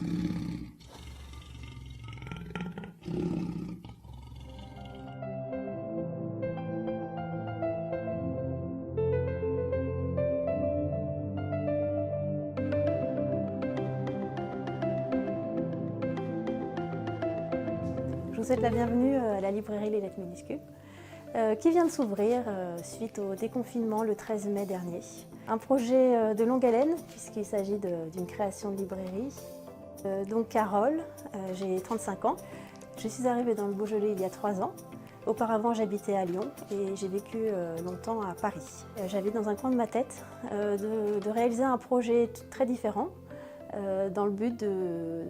Je vous souhaite la bienvenue à la librairie Les Lettres Minuscules, qui vient de s'ouvrir suite au déconfinement le 13 mai dernier. Un projet de longue haleine, puisqu'il s'agit d'une création de librairie. Donc Carole, j'ai 35 ans. Je suis arrivée dans le Beaujolais il y a 3 ans. Auparavant, j'habitais à Lyon et j'ai vécu longtemps à Paris. J'avais dans un coin de ma tête de réaliser un projet très différent dans le but de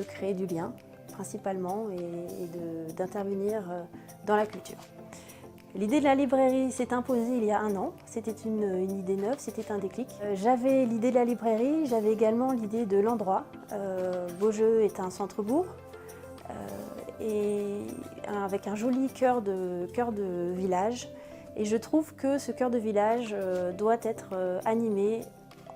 créer du lien, principalement, et d'intervenir dans la culture. L'idée de la librairie s'est imposée il y a 1 an. C'était une idée neuve, c'était un déclic. J'avais l'idée de la librairie, j'avais également l'idée de l'endroit. Beaujeu est un centre-bourg et avec un joli cœur de village. Et je trouve que ce cœur de village doit être animé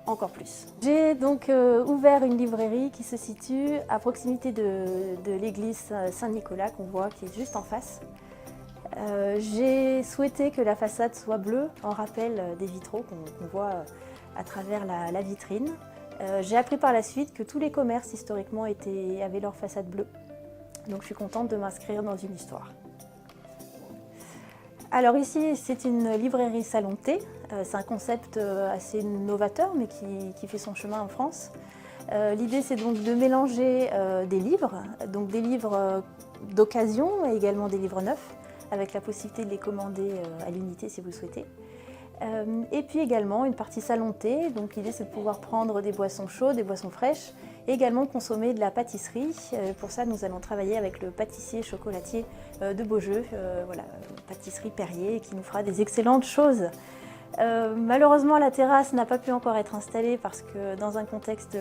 encore plus. J'ai donc ouvert une librairie qui se situe à proximité de l'église Saint-Nicolas qu'on voit, qui est juste en face. J'ai souhaité que la façade soit bleue, en rappel des vitraux qu'on voit à travers la vitrine. J'ai appris par la suite que tous les commerces historiquement avaient leur façade bleue. Donc je suis contente de m'inscrire dans une histoire. Alors ici, c'est une librairie salon de thé. C'est un concept assez novateur, mais qui fait son chemin en France. L'idée, c'est donc de mélanger des livres d'occasion et également des livres neufs, avec la possibilité de les commander à l'unité si vous le souhaitez. Et puis également une partie salon de thé. Donc l'idée, c'est de pouvoir prendre des boissons chaudes, des boissons fraîches, et également consommer de la pâtisserie. Pour ça, nous allons travailler avec le pâtissier chocolatier de Beaujeu, voilà, pâtisserie Perrier, qui nous fera des excellentes choses. Malheureusement, la terrasse n'a pas pu encore être installée parce que dans un contexte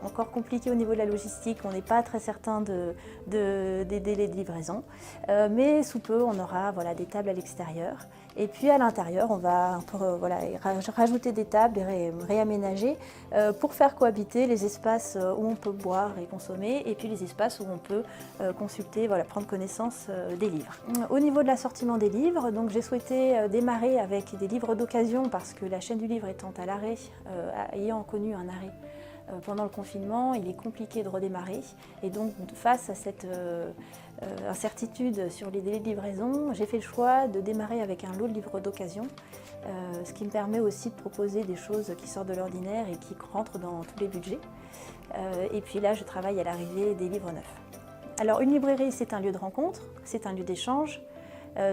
encore compliqué au niveau de la logistique, on n'est pas très certain des délais de livraison. Mais sous peu, on aura des tables à l'extérieur. Et puis à l'intérieur, on va rajouter des tables et réaménager pour faire cohabiter les espaces où on peut boire et consommer et puis les espaces où on peut consulter, prendre connaissance des livres. Au niveau de l'assortiment des livres, donc j'ai souhaité démarrer avec des livres d'occasion parce que la chaîne du livre étant à l'arrêt, ayant connu un arrêt pendant le confinement, il est compliqué de redémarrer. Et donc face à cette incertitude sur les délais de livraison, j'ai fait le choix de démarrer avec un lot de livres d'occasion, ce qui me permet aussi de proposer des choses qui sortent de l'ordinaire et qui rentrent dans tous les budgets. Et puis là, je travaille à l'arrivée des livres neufs. Alors une librairie, c'est un lieu de rencontre, c'est un lieu d'échange,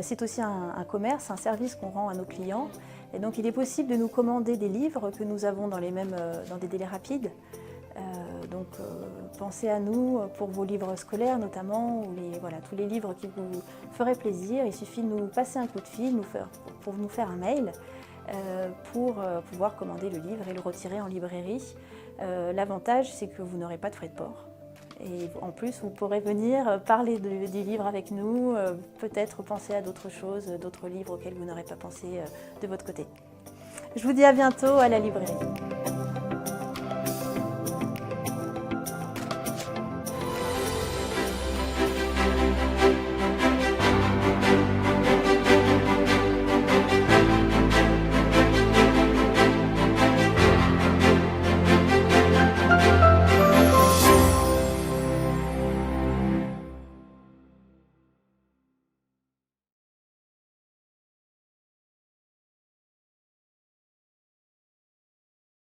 c'est aussi un commerce, un service qu'on rend à nos clients. Et donc il est possible de nous commander des livres que nous avons dans des délais rapides. Pensez à nous pour vos livres scolaires notamment, ou tous les livres qui vous feraient plaisir. Il suffit de nous passer un coup de fil, pour nous faire un mail, pour pouvoir commander le livre et le retirer en librairie. L'avantage, c'est que vous n'aurez pas de frais de port. Et en plus, vous pourrez venir parler du livre avec nous, peut-être penser à d'autres choses, d'autres livres auxquels vous n'aurez pas pensé de votre côté. Je vous dis à bientôt à la librairie.